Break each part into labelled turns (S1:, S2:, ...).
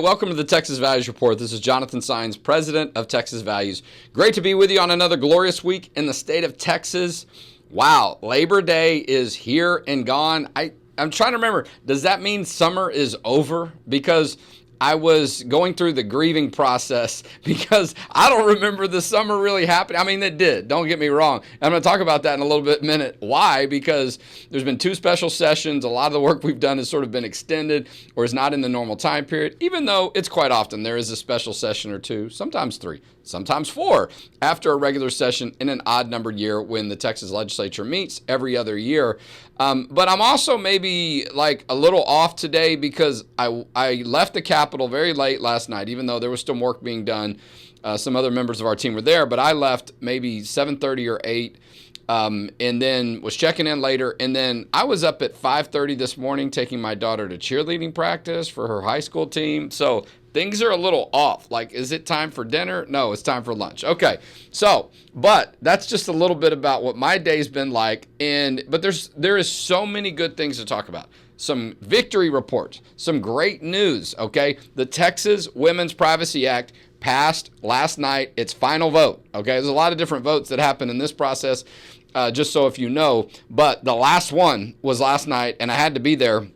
S1: welcome to the Texas Values Report. This is Jonathan Saenz, president of Texas Values. Great to be with you on another glorious week in the state of Texas. Wow, Labor Day is here and gone. I'm trying to remember, does that mean summer is over? Because I was going through the grieving process because I don't remember the summer really happening. I mean, it did. Don't get me wrong. I'm going to talk about that in a little minute. Why? Because there's been 2 special sessions. A lot of the work we've done has sort of been extended or is not in the normal time period, even though it's quite often there is a special session or 2, sometimes 3, sometimes 4 after a regular session in an odd-numbered year when the Texas legislature meets every other year. But I'm also maybe like a little off today because I left the Capitol very late last night, even though there was still work being done. Some other members of our team were there, but I left maybe 7:30 or 8, and then was checking in later. And then I was up at 5:30 this morning taking my daughter to cheerleading practice for her high school team. So things are a little off. Like, is it time for dinner? No, it's time for lunch. Okay. So, but that's just a little bit about what my day's been like. But there is so many good things to talk about. Some victory reports, some great news. Okay. The Texas Women's Privacy Act passed last night. Its final vote. Okay. There's a lot of different votes that happen in this process, just so if you know. But the last one was last night, and I had to be there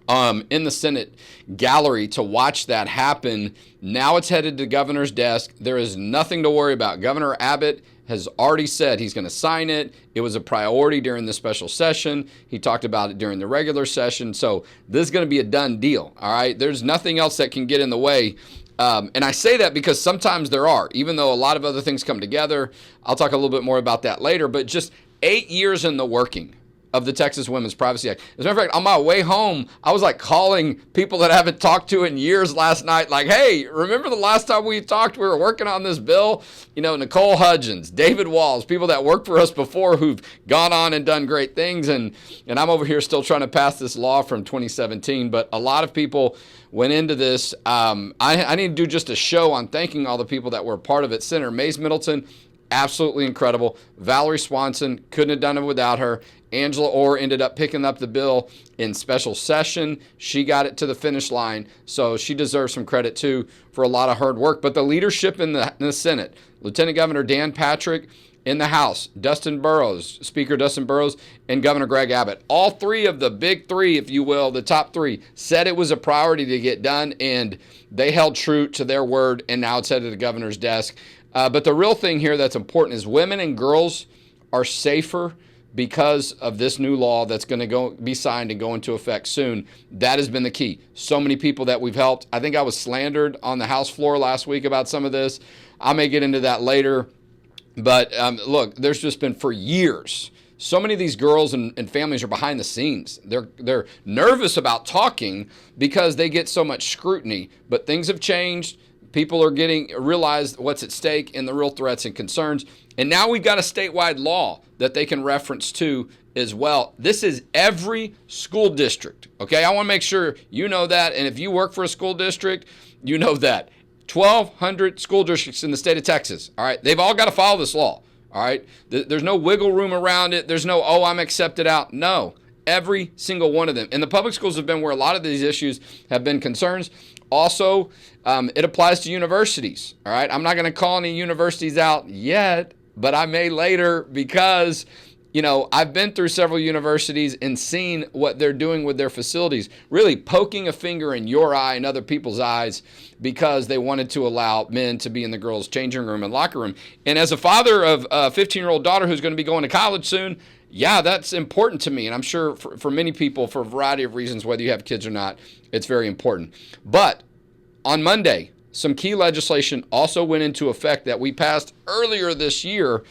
S1: in the Senate gallery to watch that happen. Now it's headed to the governor's desk. There is nothing to worry about. Governor Abbott has already said he's going to sign it. It was a priority during the special session. He talked about it during the regular session. So this is going to be a done deal. All right. There's nothing else that can get in the way. And I say that because sometimes there are, even though a lot of other things come together. I'll talk a little bit more about that later, but just 8 years in the working of the Texas Women's Privacy Act. As a matter of fact, on my way home, I was like calling people that I haven't talked to in years last night, like, hey, remember the last time we talked, we were working on this bill? You know, Nicole Hudgens, David Walls, people that worked for us before who've gone on and done great things. And I'm over here still trying to pass this law from 2017. But a lot of people went into this. I need to do just a show on thanking all the people that were a part of it. Senator Mays Middleton, absolutely incredible. Valerie Swanson, couldn't have done it without her. Angela Orr ended up picking up the bill in special session. She got it to the finish line, so she deserves some credit, too, for a lot of hard work. But the leadership in the Senate, Lieutenant Governor Dan Patrick; in the House, Dustin Burrows, Speaker Dustin Burrows, and Governor Greg Abbott. All 3 of the big 3, if you will, the top 3, said it was a priority to get done, and they held true to their word, and now it's headed to the governor's desk. But the real thing here that's important is women and girls are safer because of this new law that's going to be signed and go into effect soon. That has been the key. So many people that we've helped. I think I was slandered on the House floor last week about some of this. I may get into that later. But look, there's just been for years, so many of these girls and families are behind the scenes. They're nervous about talking because they get so much scrutiny. But things have changed. People are realize what's at stake and the real threats and concerns. And now we've got a statewide law that they can reference to as well. This is every school district. Okay, I want to make sure you know that. And if you work for a school district, you know that. 1,200 school districts in the state of Texas. All right, they've all got to follow this law. All right, there's no wiggle room around it. There's no, oh, I'm accepted out. No, every single one of them. And the public schools have been where a lot of these issues have been concerns. Also, it applies to universities. All right, I'm not going to call any universities out yet, but I may later because, you know, I've been through several universities and seen what they're doing with their facilities, really poking a finger in your eye and other people's eyes because they wanted to allow men to be in the girls' changing room and locker room. And as a father of a 15-year-old daughter who's going to be going to college soon, yeah, that's important to me. And I'm sure for many people, for a variety of reasons, whether you have kids or not, it's very important. But on Monday, some key legislation also went into effect that we passed earlier this year.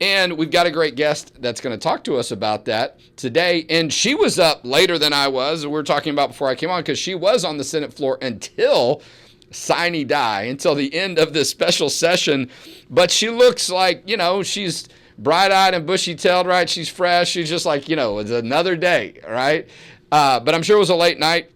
S1: And we've got a great guest that's going to talk to us about that today. And she was up later than I was. We were talking about before I came on because she was on the Senate floor until sine die, until the end of this special session. But she looks like, you know, she's bright-eyed and bushy-tailed, right? She's fresh. She's just like, you know, it's another day, right? But I'm sure it was a late night.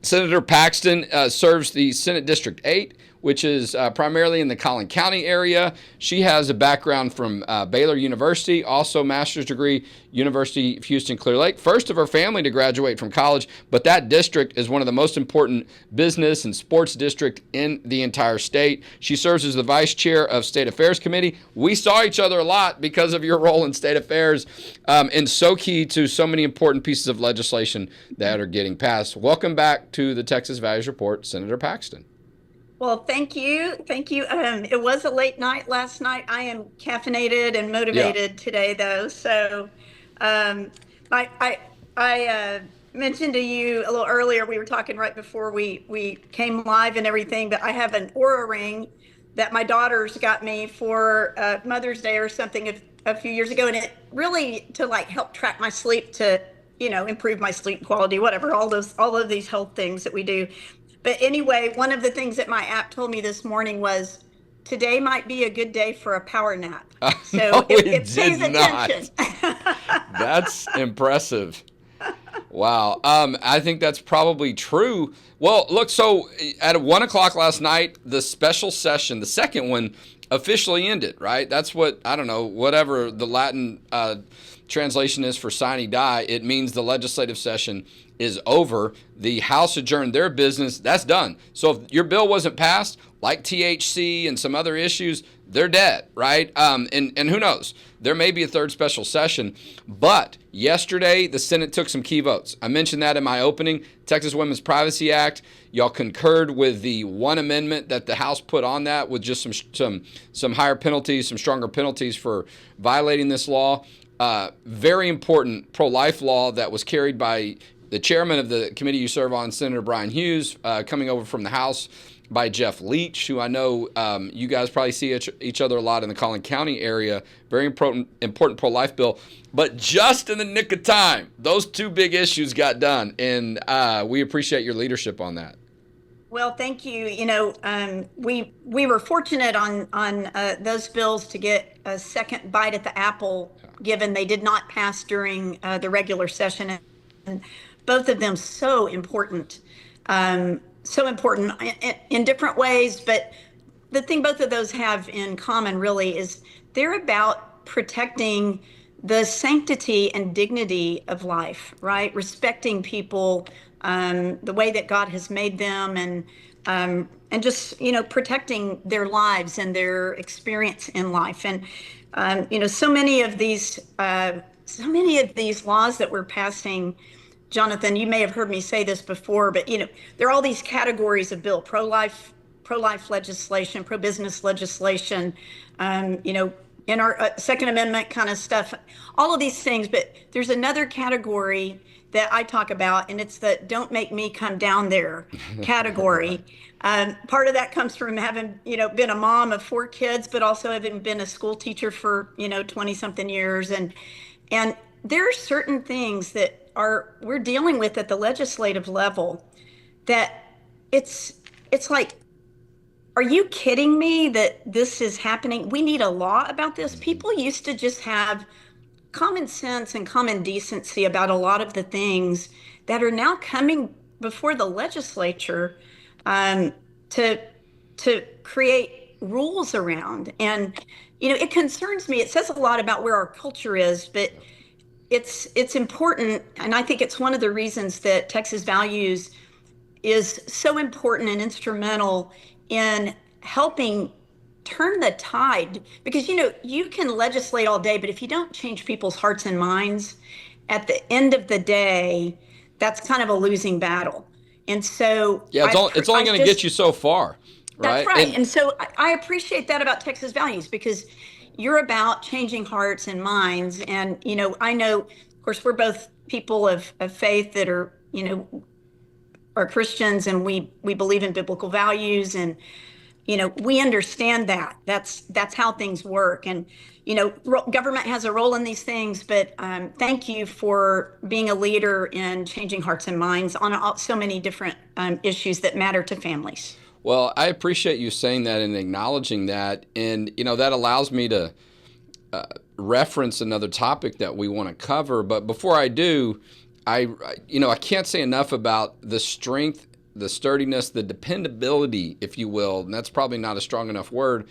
S1: Senator Paxton serves the Senate District 8, which is primarily in the Collin County area. She has a background from Baylor University, also master's degree, University of Houston Clear Lake. First of her family to graduate from college, but that district is one of the most important business and sports district in the entire state. She serves as the vice chair of State Affairs Committee. We saw each other a lot because of your role in State Affairs, and so key to so many important pieces of legislation that are getting passed. Welcome back to the Texas Values Report, Senator Paxton.
S2: Well, thank you. Thank you. It was a late night last night. I am caffeinated and motivated today, though. So I mentioned to you a little earlier, we were talking right before we came live and everything, but I have an Oura ring that my daughters got me for Mother's Day or something a few years ago. And it really to like help track my sleep, to, improve my sleep quality, whatever, all of these health things that we do. But anyway, one of the things that my app told me this morning was, today might be a good day for a power nap. So
S1: no,
S2: it pays attention.
S1: That's impressive. Wow. I think that's probably true. Well, look, so at 1 o'clock last night, the special session, the second one, officially ended, right? That's what, I don't know, whatever the Latin translation is for sine die, it means the legislative session is over. The House adjourned their business. That's done. So if your bill wasn't passed, like THC and some other issues, they're dead, right? And who knows? There may be a third special session. But yesterday, the Senate took some key votes. I mentioned that in my opening. Texas Women's Privacy Act. Y'all concurred with the one amendment that the House put on that with just some higher penalties, some stronger penalties for violating this law. Very important pro-life law that was carried by the chairman of the committee you serve on, Senator Brian Hughes, coming over from the House by Jeff Leach, who I know you guys probably see each other a lot in the Collin County area. Very important pro-life bill. But just in the nick of time, those two big issues got done, and we appreciate your leadership on that.
S2: Well, thank you. We were fortunate on those bills to get a second bite at the apple, given they did not pass during the regular session. And both of them so important in different ways. But the thing both of those have in common really is they're about protecting the sanctity and dignity of life, right? Respecting people, the way that God has made them, and just, protecting their lives and their experience in life. And, so many of these laws that we're passing, Jonathan, you may have heard me say this before, but, there are all these categories of bill: pro-life legislation, pro-business legislation, in our Second Amendment kind of stuff, all of these things. But there's another category that I talk about, and it's the "don't make me come down there" category. Part of that comes from having, been a mom of 4 kids, but also having been a school teacher for, 20 something years. And there are certain things that we're dealing with at the legislative level that it's like, are you kidding me that this is happening? We need a law about this. People used to just have common sense and common decency about a lot of the things that are now coming before the legislature to create rules around. And, it concerns me. It says a lot about where our culture is, but it's important. And I think it's one of the reasons that Texas Values is so important and instrumental in helping turn the tide. Because, you can legislate all day, but if you don't change people's hearts and minds, at the end of the day, that's kind of a losing battle. And so
S1: yeah, it's only going to get you so far, right?
S2: That's right. And so I appreciate that about Texas Values, because you're about changing hearts and minds. And, I know, of course, we're both people of faith that are, are Christians, and we believe in biblical values, and, we understand that. That's how things work. And, government has a role in these things, but thank you for being a leader in changing hearts and minds on so many different issues that matter to families.
S1: Well, I appreciate you saying that and acknowledging that. And, that allows me to reference another topic that we want to cover. But before I do, I can't say enough about the strength the sturdiness, the dependability, if you will, and that's probably not a strong enough word,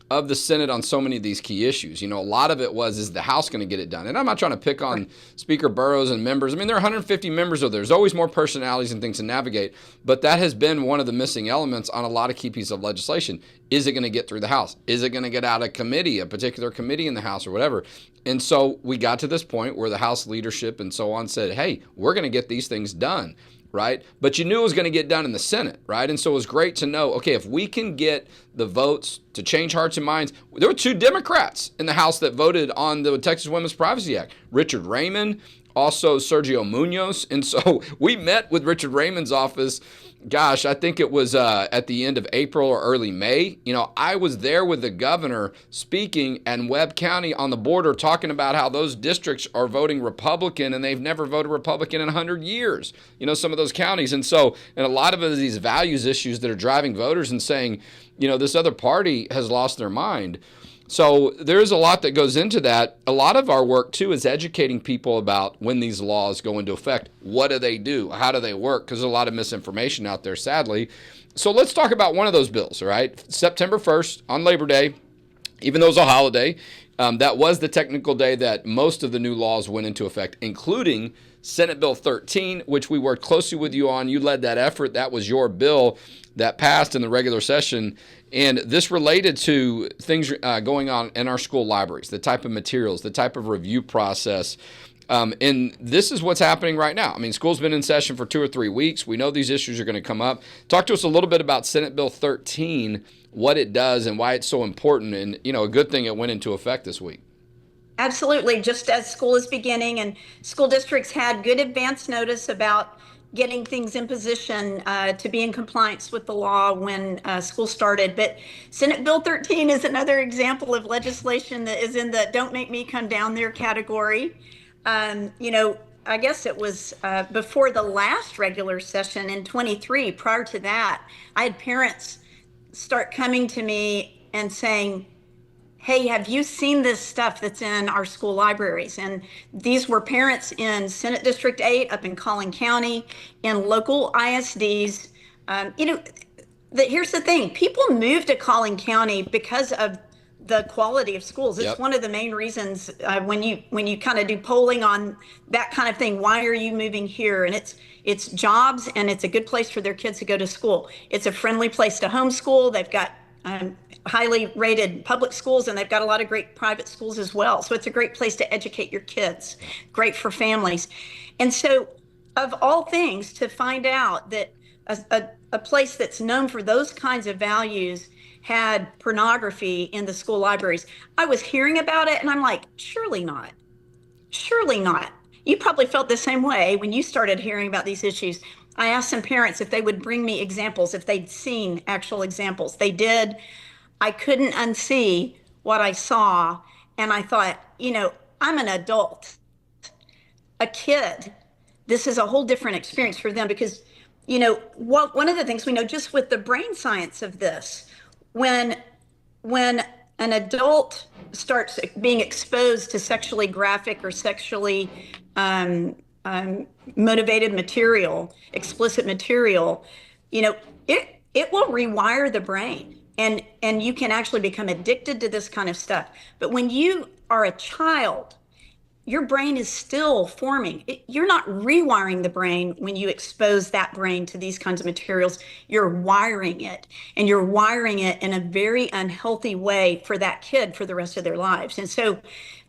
S1: of the Senate on so many of these key issues. A lot of it is the House going to get it done? And I'm not trying to pick on Speaker Burrows and members. I mean, there are 150 members, so there's always more personalities and things to navigate. But that has been one of the missing elements on a lot of key pieces of legislation. Is it going to get through the House? Is it going to get out of committee, a particular committee in the House or whatever? And so we got to this point where the House leadership and so on said, hey, we're going to get these things done. Right? But you knew it was going to get done in the Senate, right? And so it was great to know, okay, if we can get the votes to change hearts and minds. There were 2 Democrats in the House that voted on the Texas Women's Privacy Act, Richard Raymond, also Sergio Munoz. And so we met with Richard Raymond's office. Gosh, I think it was at the end of April or early May. I was there with the governor speaking and Webb County on the border talking about how those districts are voting Republican and they've never voted Republican in 100 years, some of those counties. And so, and a lot of these values issues that are driving voters and saying, this other party has lost their mind. So there's a lot that goes into that. A lot of our work, too, is educating people about when these laws go into effect. What do they do? How do they work? Because there's a lot of misinformation out there, sadly. So let's talk about one of those bills, all right? September 1st, on Labor Day, even though it's a holiday, that was the technical day that most of the new laws went into effect, including Senate Bill 13, which we worked closely with you on. You led that effort. That was your bill that passed in the regular session. And this related to things going on in our school libraries, the type of materials, the type of review process. And this is what's happening right now. I mean, school's been in session for 2 or 3 weeks. We know these issues are going to come up. Talk to us a little bit about Senate Bill 13, what it does and why it's so important. And, a good thing it went into effect this week.
S2: Absolutely. Just as school is beginning and school districts had good advance notice about getting things in position to be in compliance with the law when school started. But Senate Bill 13 is another example of legislation that is in the don't make me come down there category. I guess it was before the last regular session in 23. Prior to that, I had parents start coming to me and saying, hey, have you seen this stuff that's in our school libraries? And these were parents in Senate District 8 up in Collin County, in local ISDs. Here's the thing. People move to Collin County because of the quality of schools. It's one of the main reasons when you kind of do polling on that kind of thing. Why are you moving here? And it's jobs, and it's a good place for their kids to go to school. It's a friendly place to homeschool. They've got highly rated public schools, and they've got a lot of great private schools as well. So it's a great place to educate your kids, great for families. And so of all things, to find out that a place that's known for those kinds of values had pornography in the school libraries. I was hearing about it and I'm like, surely not. Surely not. You probably felt the same way when you started hearing about these issues. I asked some parents if they would bring me examples, if they'd seen actual examples. They did. I couldn't unsee what I saw. And I thought, I'm an adult, a kid. This is a whole different experience for them because, one of the things we know just with the brain science of this, when an adult starts being exposed to sexually graphic or sexually motivated material, explicit material, it will rewire the brain. And you can actually become addicted to this kind of stuff. But when you are a child, your brain is still forming. You're not rewiring the brain when you expose that brain to these kinds of materials. You're wiring it, and you're wiring it in a very unhealthy way for that kid for the rest of their lives. And so,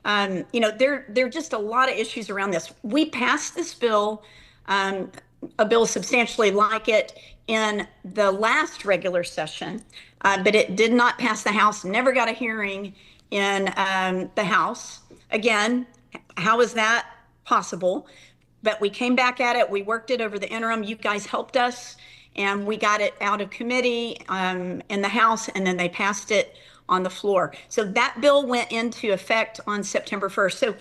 S2: there are just a lot of issues around this. We passed this bill, a bill substantially like it, in the last regular session, but it did not pass the House, never got a hearing in the House. Again, how is that possible? But we came back at it. We worked it over the interim. You guys helped us, and we got it out of committee in the House, and then they passed it on the floor. So that bill went into effect on September 1st. So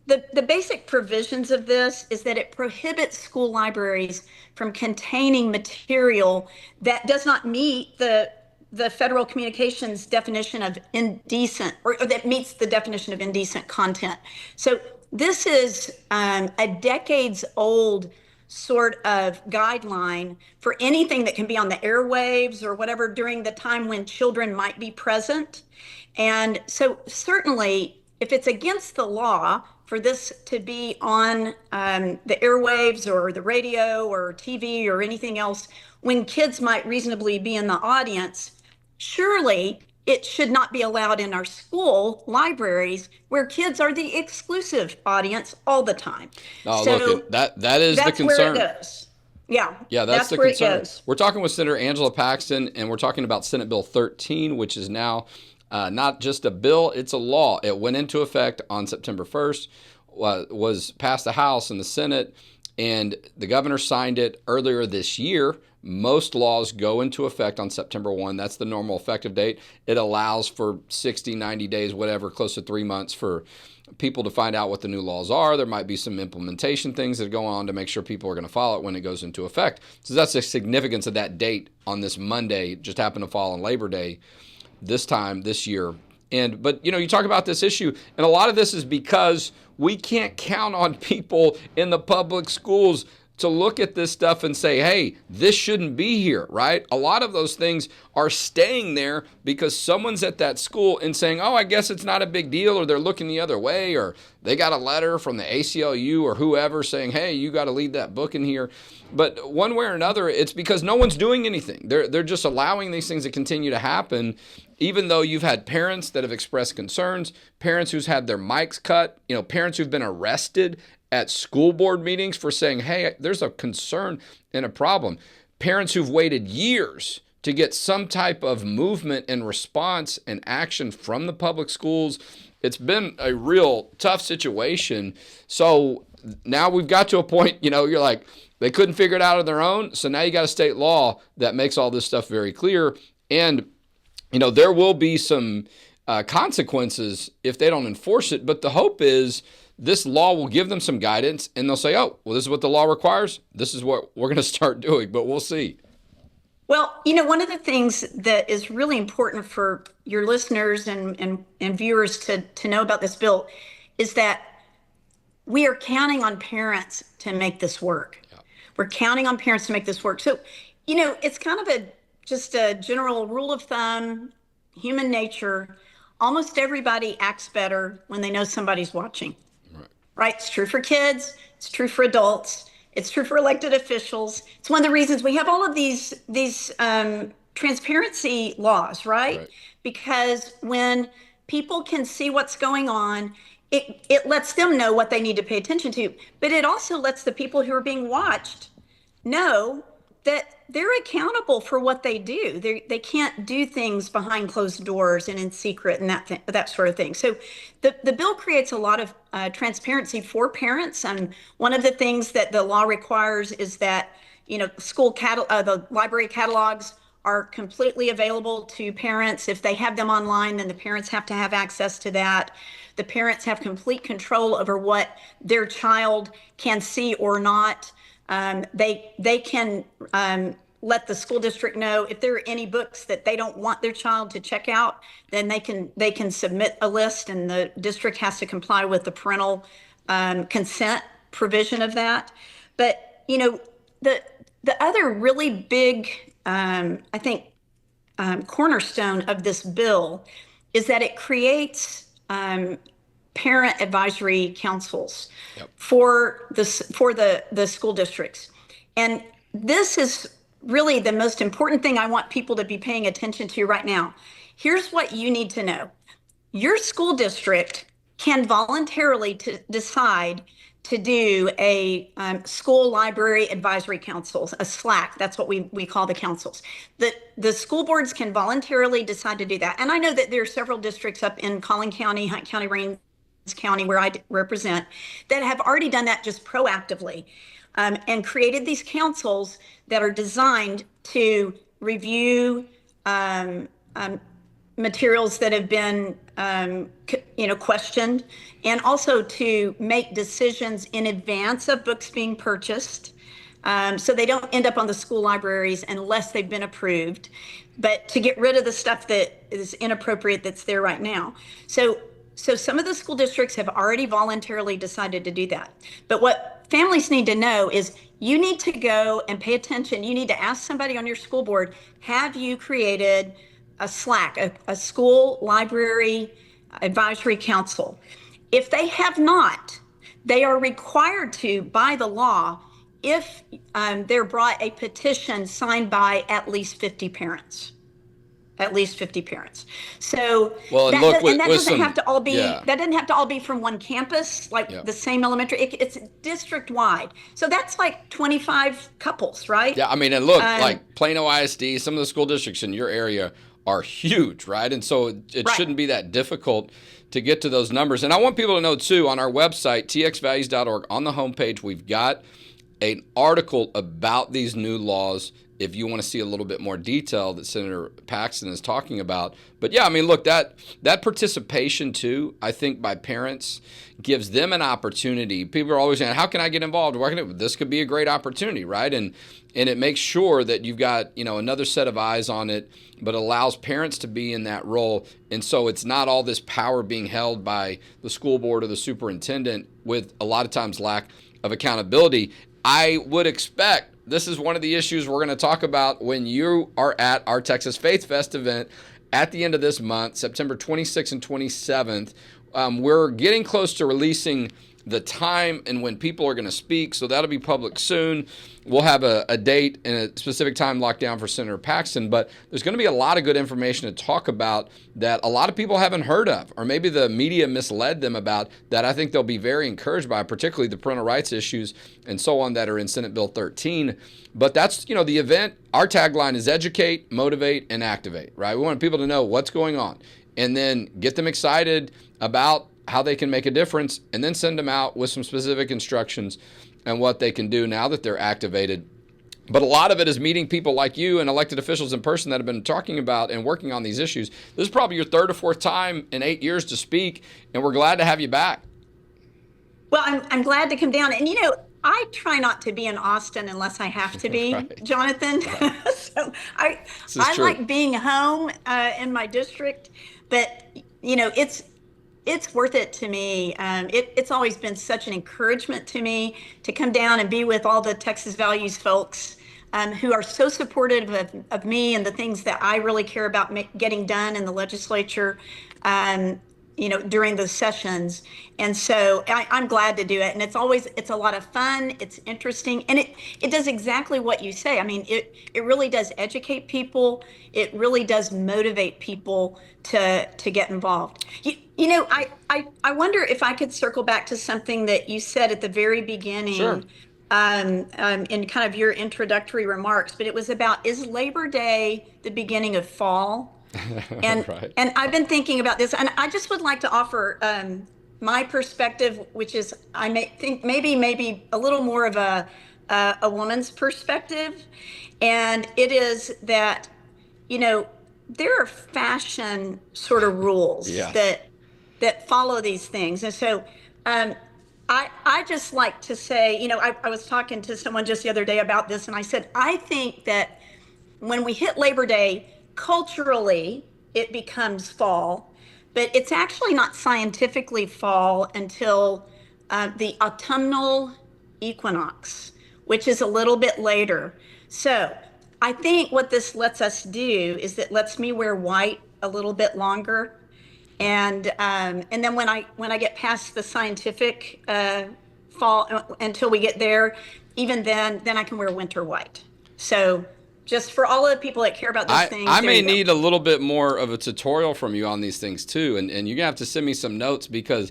S2: the basic provisions of this is that it prohibits school libraries from containing material that does not meet the federal communications definition of indecent, or that meets the definition of indecent content. So this is a decades old sort of guideline for anything that can be on the airwaves or whatever during the time when children might be present. And so certainly, if it's against the law for this to be on the airwaves or the radio or TV or anything else, when kids might reasonably be in the audience, surely it should not be allowed in our school libraries where kids are the exclusive audience all the time.
S1: No,
S2: so
S1: look, that is the concern.
S2: that's where it goes. Yeah,
S1: that's the
S2: where
S1: concern.
S2: It goes.
S1: We're talking with Senator Angela Paxton, and we're talking about Senate Bill 13, which is now not just a bill, it's a law. It went into effect on September 1st, was passed the House and the Senate, and the governor signed it earlier this year. Most laws go into effect on September 1. That's the normal effective date. It allows for 60, 90 days, whatever, close to 3 months for people to find out what the new laws are. There might be some implementation things that go on to make sure people are going to follow it when it goes into effect. So that's the significance of that date on this Monday. It just happened to fall on Labor Day this time, this year. But you talk about this issue, and a lot of this is because we can't count on people in the public schools to look at this stuff and say, hey, this shouldn't be here, right? A lot of those things are staying there because someone's at that school and saying, oh, I guess it's not a big deal, or they're looking the other way, or they got a letter from the ACLU or whoever saying, hey, you got to leave that book in here. But one way or another, it's because no one's doing anything. They're just allowing these things to continue to happen, even though you've had parents that have expressed concerns, parents who's had their mics cut, parents who've been arrested at school board meetings for saying, hey, there's a concern and a problem. Parents who've waited years to get some type of movement and response and action from the public schools. It's been a real tough situation. So now we've got to a point, you're like, they couldn't figure it out on their own. So now you got a state law that makes all this stuff very clear. And, there will be some consequences if they don't enforce it. But the hope is this law will give them some guidance, and they'll say, oh, well, this is what the law requires. This is what we're going to start doing, but we'll see.
S2: Well, one of the things that is really important for your listeners and viewers to know about this bill is that we are counting on parents to make this work. Yeah. We're counting on parents to make this work. So, it's kind of just a general rule of thumb, human nature. Almost everybody acts better when they know somebody's watching. Right? It's true for kids. It's true for adults. It's true for elected officials. It's one of the reasons we have all of these transparency laws, right? Because when people can see what's going on, it lets them know what they need to pay attention to. But it also lets the people who are being watched know that they're accountable for what they do. They can't do things behind closed doors and in secret and that sort of thing. So the bill creates a lot of transparency for parents. And one of the things that the law requires is that the library catalogs are completely available to parents. If they have them online, then the parents have to have access to that. The parents have complete control over what their child can see or not. They can let the school district know if there are any books that they don't want their child to check out, then they can submit a list, and the district has to comply with the parental consent provision of that. But the other really big I think cornerstone of this bill is that it creates parent advisory councils. Yep. for the school districts. And this is really the most important thing I want people to be paying attention to right now. Here's what you need to know. Your school district can voluntarily decide to do a school library advisory councils, a SLAC. That's what we call the councils. The school boards can voluntarily decide to do that. And I know that there are several districts up in Collin County, Hunt County, Rains County, where I represent, that have already done that just proactively and created these councils that are designed to review materials that have been questioned, and also to make decisions in advance of books being purchased, so they don't end up on the school libraries unless they've been approved, but to get rid of the stuff that is inappropriate that's there right now. So some of the school districts have already voluntarily decided to do that. But what families need to know is you need to go and pay attention. You need to ask somebody on your school board, have you created a Slack, a school library advisory council? If they have not, they are required to, by the law, if they're brought a petition signed by at least 50 parents. At least 50 parents. So that doesn't have to all be that doesn't have to all be from one campus, like the same elementary. It's district wide. So that's like 25 couples, right?
S1: Yeah, I mean, and look, like Plano ISD, some of the school districts in your area are huge, right? And so it shouldn't be that difficult to get to those numbers. And I want people to know too, on our website, txvalues.org, on the homepage, we've got an article about these new laws if you want to see a little bit more detail that Senator Paxton is talking about. But yeah, I mean, look, that participation too, I think by parents gives them an opportunity. People are always saying, how can I get involved? This could be a great opportunity, right? And it makes sure that you've got, another set of eyes on it, but allows parents to be in that role. And so it's not all this power being held by the school board or the superintendent with a lot of times lack of accountability. I would expect this is one of the issues we're going to talk about when you are at our Texas Faith Fest event at the end of this month, September 26th and 27th. We're getting close to releasing the time and when people are going to speak, so that'll be public soon. We'll have a date and a specific time locked down for Senator Paxton, but there's going to be a lot of good information to talk about that a lot of people haven't heard of, or maybe the media misled them about, that I think they'll be very encouraged by, particularly the parental rights issues and so on that are in Senate Bill 13. But that's, the event. Our tagline is educate, motivate, and activate, right? We want people to know what's going on and then get them excited about how they can make a difference, and then send them out with some specific instructions and what they can do now that they're activated. But a lot of it is meeting people like you and elected officials in person that have been talking about and working on these issues. This is probably your third or fourth time in 8 years to speak, and we're glad to have you back.
S2: Well, I'm glad to come down. And, I try not to be in Austin unless I have to be, right. Jonathan. Right. So I like being home in my district, but, it's worth it to me. It's always been such an encouragement to me to come down and be with all the Texas Values folks who are so supportive of me and the things that I really care about getting done in the legislature, during the sessions. And so I'm glad to do it. And it's a lot of fun. It's interesting. And it does exactly what you say. I mean, it really does educate people. It really does motivate people to get involved. I wonder if I could circle back to something that you said at the very beginning.
S1: Sure.
S2: In kind of your introductory remarks, but it was about, is Labor Day the beginning of fall? And
S1: right.
S2: and I've been thinking about this, and I just would like to offer my perspective, which is I may think maybe a little more of a woman's perspective, and it is that there are fashion sort of rules that follow these things, and so I just like to say, I was talking to someone just the other day about this, and I said I think that when we hit Labor Day, culturally, it becomes fall, but it's actually not scientifically fall until the autumnal equinox, which is a little bit later. So I think what this lets us do is it lets me wear white a little bit longer. And then when I get past the scientific fall until we get there, even then I can wear winter white. So just for all of the people that care about those things.
S1: I may need a little bit more of a tutorial from you on these things too. And you're gonna have to send me some notes because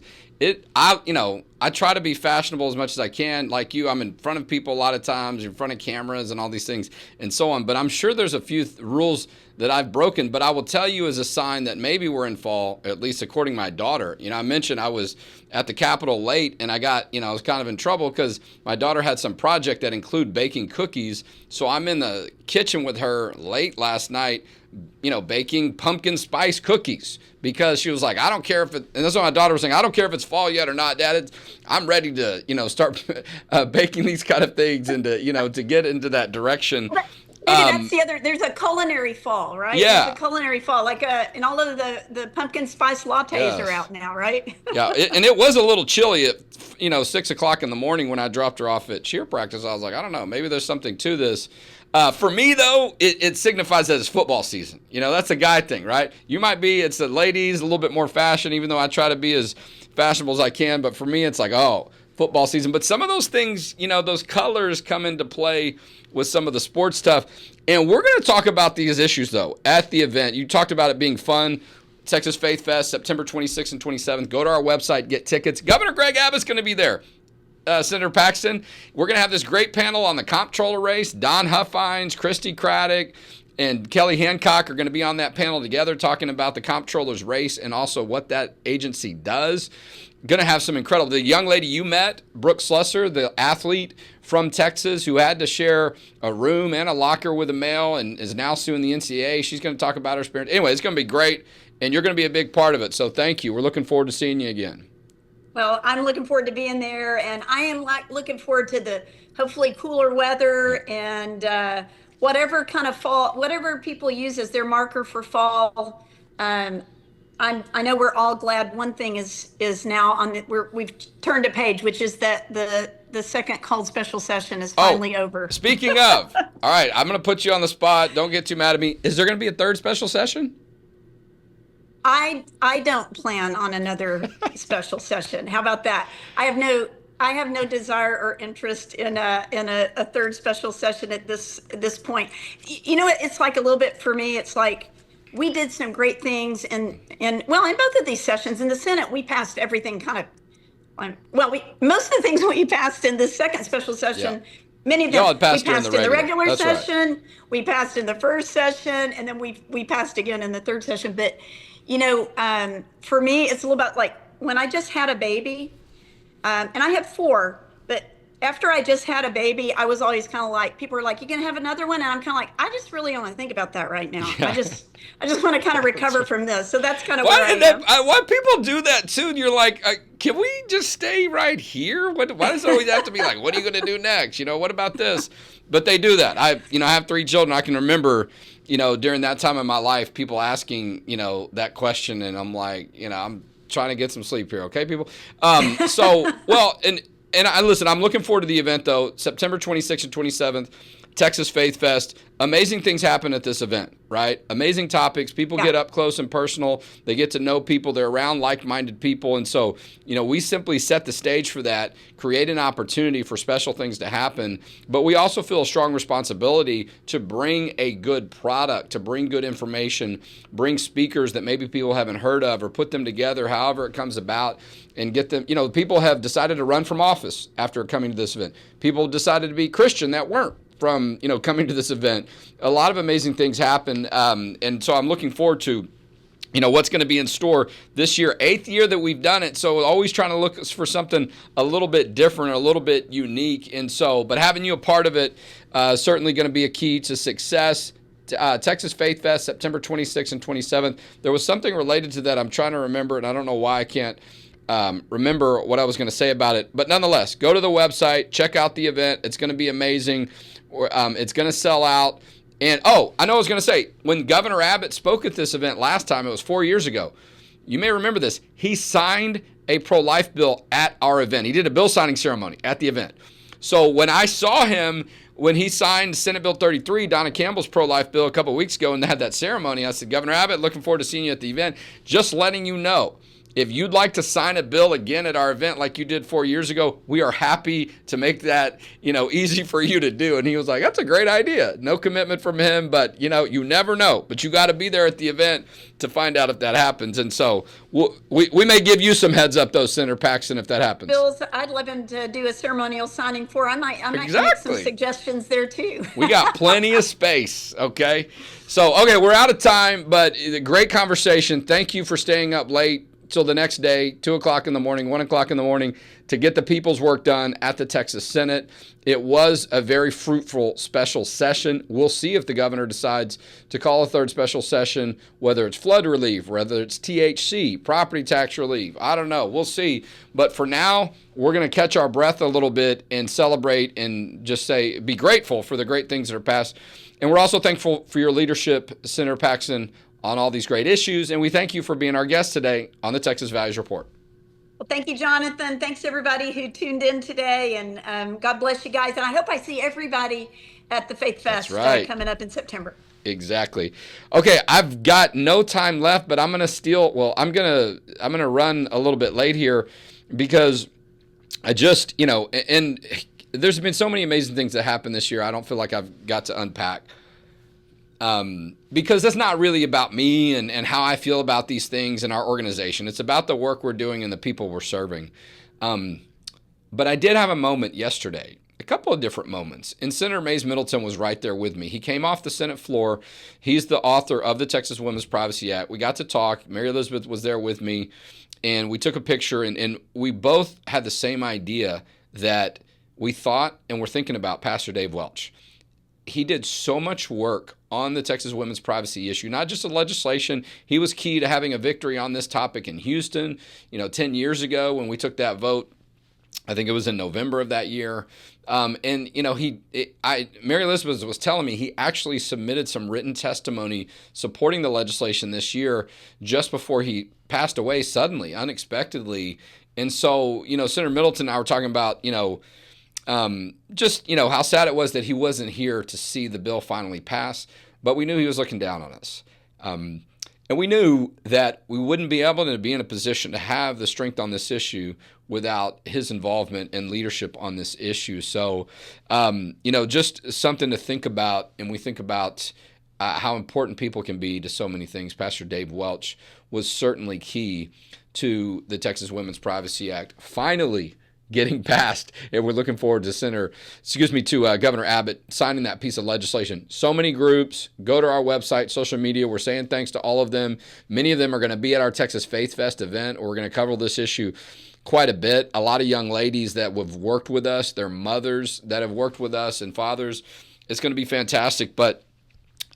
S1: I try to be fashionable as much as I can. Like you, I'm in front of people a lot of times, in front of cameras and all these things and so on. But I'm sure there's a few rules that I've broken. But I will tell you as a sign that maybe we're in fall, at least according to my daughter. I mentioned I was at the Capitol late and I was kind of in trouble because my daughter had some project that included baking cookies. So I'm in the kitchen with her late last night, baking pumpkin spice cookies because she was like, I don't care if it, and that's what my daughter was saying, I don't care if it's fall yet or not, Dad. I'm ready to, start baking these kind of things and to get into that direction.
S2: Maybe that's the other. There's a culinary fall, right?
S1: Yeah.
S2: There's a culinary fall, like and all of the pumpkin spice lattes are out now, right?
S1: Yeah, and it was a little chilly at 6:00 in the morning when I dropped her off at cheer practice. I was like, I don't know, maybe there's something to this. For me though, it signifies that it's football season. That's a guy thing, right? You might be, it's the ladies, a little bit more fashion, even though I try to be as fashionable as I can. But for me, it's like, oh, football season. But some of those things, those colors come into play with some of the sports stuff. And we're going to talk about these issues, though, at the event. You talked about it being fun. Texas Faith Fest, September 26th and 27th. Go to our website, get tickets. Governor Greg Abbott's going to be there. Senator Paxton. We're going to have this great panel on the comptroller race. Don Huffines, Christy Craddock, and Kelly Hancock are going to be on that panel together talking about the comptroller's race and also what that agency does. Going to have some incredible. The young lady you met, Brooke Slusser, the athlete from Texas who had to share a room and a locker with a male and is now suing the NCAA. She's going to talk about her experience. Anyway, it's going to be great, and you're going to be a big part of it. So thank you. We're looking forward to seeing you again.
S2: Well, I'm looking forward to being there, and I am looking forward to the hopefully cooler weather and whatever kind of fall, whatever people use as their marker for fall. I know we're all glad one thing is now on we've turned a page, which is that the second called special session is finally over.
S1: Speaking of, all right, I'm going to put you on the spot. Don't get too mad at me. Is there going to be a third special session?
S2: I don't plan on another special session. How about that? I have no desire or interest in a third special session at this point. It's like a little bit for me. It's like we did some great things in both of these sessions. In the Senate, we passed everything kind of. Most of the things we passed in the second special session. Yeah. Many of them we passed in the regular session. Right. We passed in the first session, and then we passed again in the third session. But for me, it's a little about like when I just had a baby, and I had 4, but after I just had a baby, I was always kind of like, people were like, you gonna have another one? And I'm kind of like, I just really don't want to think about that right now. Yeah. I just want to kind of recover from this. So that's kind of where I am.
S1: Why people do that too? And you're like, can we just stay right here? Why does it always have to be like, what are you gonna do next? What about this? But they do that. I have 3 children. I can remember, during that time in my life, people asking, that question, and I'm like, I'm trying to get some sleep here, okay, people? And I'm looking forward to the event, though, September 26th and 27th, Texas Faith Fest. Amazing things happen at this event, right? Amazing topics. People get up close and personal. They get to know people. They're around like-minded people. And so, we simply set the stage for that, create an opportunity for special things to happen. But we also feel a strong responsibility to bring a good product, to bring good information, bring speakers that maybe people haven't heard of or put them together, however it comes about, and get them. People have decided to run from office after coming to this event. People decided to be Christian that weren't from coming to this event. A lot of amazing things happen, and so I'm looking forward to what's going to be in store this year, 8th year that we've done it. So always trying to look for something a little bit different, a little bit unique, and so but having you a part of it certainly going to be a key to success. Texas Faith Fest, September 26th and 27th. There was something related to that I'm trying to remember, and I don't know why I can't remember what I was going to say about it. But nonetheless, go to the website, check out the event. It's going to be amazing. It's going to sell out. And, I know I was going to say, when Governor Abbott spoke at this event last time, it was 4 years ago. You may remember this. He signed a pro-life bill at our event. He did a bill signing ceremony at the event. So when I saw him, when he signed Senate Bill 33, Donna Campbell's pro-life bill a couple of weeks ago, and they had that ceremony, I said, Governor Abbott, looking forward to seeing you at the event. Just letting you know, if you'd like to sign a bill again at our event like you did 4 years ago, we are happy to make that, easy for you to do. And he was like, that's a great idea. No commitment from him, but, you never know. But you got to be there at the event to find out if that happens. And so we may give you some heads up, though, Senator Paxton, if that happens.
S2: Bills, I'd love him to do a ceremonial signing for. I might make some suggestions there, too.
S1: We got plenty of space, okay? So, we're out of time, but great conversation. Thank you for staying up late till the next day, 2 o'clock in the morning, 1 o'clock in the morning, to get the people's work done at the Texas Senate. It was a very fruitful special session. We'll see if the governor decides to call a third special session, whether it's flood relief, whether it's THC, property tax relief. I don't know. We'll see. But for now, we're going to catch our breath a little bit and celebrate and just say, be grateful for the great things that are passed. And we're also thankful for your leadership, Senator Paxton, on all these great issues. And we thank you for being our guest today on the Texas Values Report.
S2: Well, thank you, Jonathan. Thanks, everybody who tuned in today. And God bless you guys. And I hope I see everybody at the Faith Fest coming up in September.
S1: Exactly. Okay, I've got no time left, but I'm going to steal. Well, I'm going to run a little bit late here because I just, and there's been so many amazing things that happened this year. I don't feel like I've got to unpack. Because that's not really about me and how I feel about these things and our organization. It's about the work we're doing and the people we're serving. But I did have a moment yesterday, a couple of different moments. And Senator Mays Middleton was right there with me. He came off the Senate floor. He's the author of the Texas Women's Privacy Act. We got to talk. Mary Elizabeth was there with me. And we took a picture. And we both had the same idea that we thought and were thinking about Pastor Dave Welch. He did so much work on the Texas women's privacy issue, not just the legislation. He was key to having a victory on this topic in Houston, 10 years ago when we took that vote. I think it was in November of that year. Mary Elizabeth was telling me he actually submitted some written testimony supporting the legislation this year just before he passed away suddenly, unexpectedly. And so, Senator Middleton and I were talking about, how sad it was that he wasn't here to see the bill finally pass, but we knew he was looking down on us. And we knew that we wouldn't be able to be in a position to have the strength on this issue without his involvement and leadership on this issue. So, just something to think about. And we think about how important people can be to so many things. Pastor Dave Welch was certainly key to the Texas Women's Privacy Act finally getting passed, and we're looking forward to Governor Abbott signing that piece of legislation. So many groups, go to our website, social media. We're saying thanks to all of them. Many of them are going to be at our Texas Faith Fest event, or we're going to cover this issue quite a bit. A lot of young ladies that have worked with us, their mothers that have worked with us, and fathers. It's going to be fantastic. But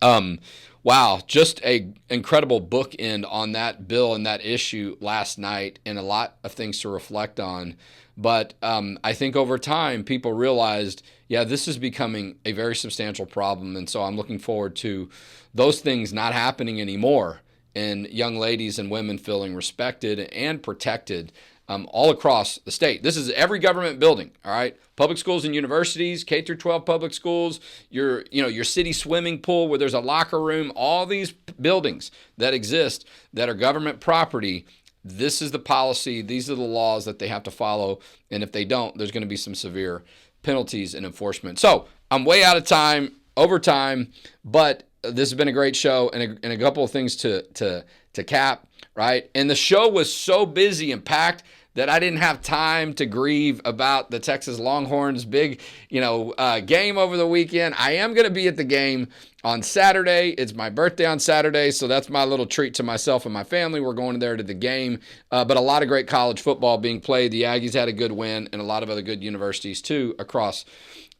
S1: wow, just a incredible bookend on that bill and that issue last night, and a lot of things to reflect on. But I think over time, people realized, this is becoming a very substantial problem. And so I'm looking forward to those things not happening anymore, and young ladies and women feeling respected and protected all across the state. This is every government building, all right? Public schools and universities, K through 12 public schools, your city swimming pool where there's a locker room, all these buildings that exist that are government property. This is the policy. These are the laws that they have to follow. And if they don't, there's going to be some severe penalties and enforcement. So I'm way out of time, over time, but this has been a great show and a couple of things to cap, right? And the show was so busy and packed that I didn't have time to grieve about the Texas Longhorns' big, game over the weekend. I am going to be at the game on Saturday. It's my birthday on Saturday, so that's my little treat to myself and my family. We're going there to the game, but a lot of great college football being played. The Aggies had a good win, and a lot of other good universities, too, across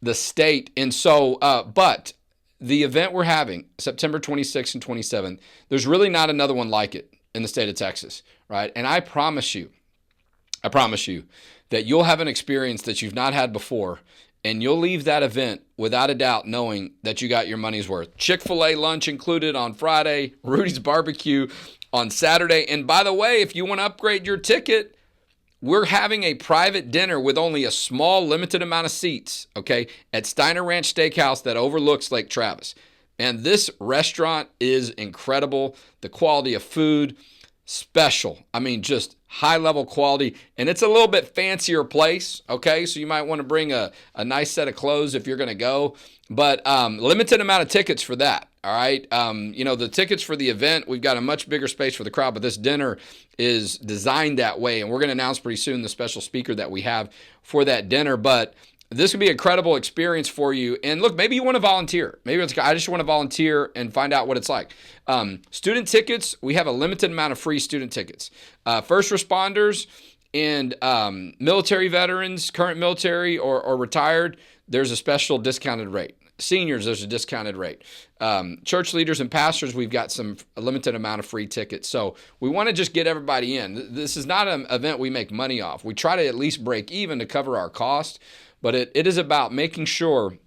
S1: the state. And so, but the event we're having, September 26th and 27th, there's really not another one like it in the state of Texas, right? And I promise you that you'll have an experience that you've not had before, and you'll leave that event without a doubt knowing that you got your money's worth. Chick-fil-A lunch included on Friday, Rudy's Barbecue on Saturday. And by the way, if you want to upgrade your ticket, we're having a private dinner with only a small, limited amount of seats, okay, at Steiner Ranch Steakhouse that overlooks Lake Travis. And this restaurant is incredible. The quality of food, special. I mean, just high-level quality. And it's a little bit fancier place, okay? So you might want to bring a nice set of clothes if you're going to go. But limited amount of tickets for that, all right? The tickets for the event, we've got a much bigger space for the crowd, but this dinner is designed that way. And we're going to announce pretty soon the special speaker that we have for that dinner. But this could be an incredible experience for you. And look, maybe you want to volunteer. Maybe it's, I just want to volunteer and find out what it's like. Student tickets, we have a limited amount of free student tickets. First responders and military veterans, current military or retired, there's a special discounted rate. Seniors, there's a discounted rate. Church leaders and pastors, we've got a limited amount of free tickets. So we want to just get everybody in. This is not an event we make money off. We try to at least break even to cover our cost, but it is about making sure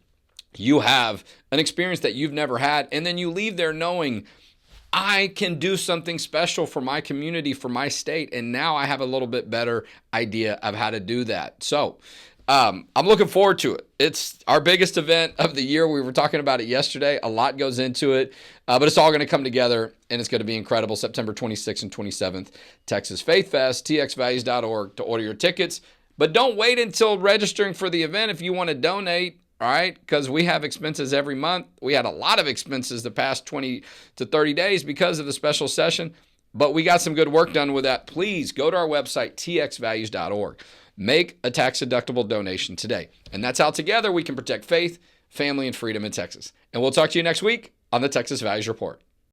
S1: you have an experience that you've never had, and then you leave there knowing I can do something special for my community, for my state, and now I have a little bit better idea of how to do that. So I'm looking forward to it. It's our biggest event of the year. We were talking about it yesterday. A lot goes into it, but it's all going to come together, and it's going to be incredible. September 26th and 27th, Texas Faith Fest, txvalues.org to order your tickets. But don't wait until registering for the event if you want to donate, all right? Because we have expenses every month. We had a lot of expenses the past 20 to 30 days because of the special session, but we got some good work done with that. Please go to our website, txvalues.org. Make a tax-deductible donation today. And that's how together we can protect faith, family, and freedom in Texas. And we'll talk to you next week on the Texas Values Report.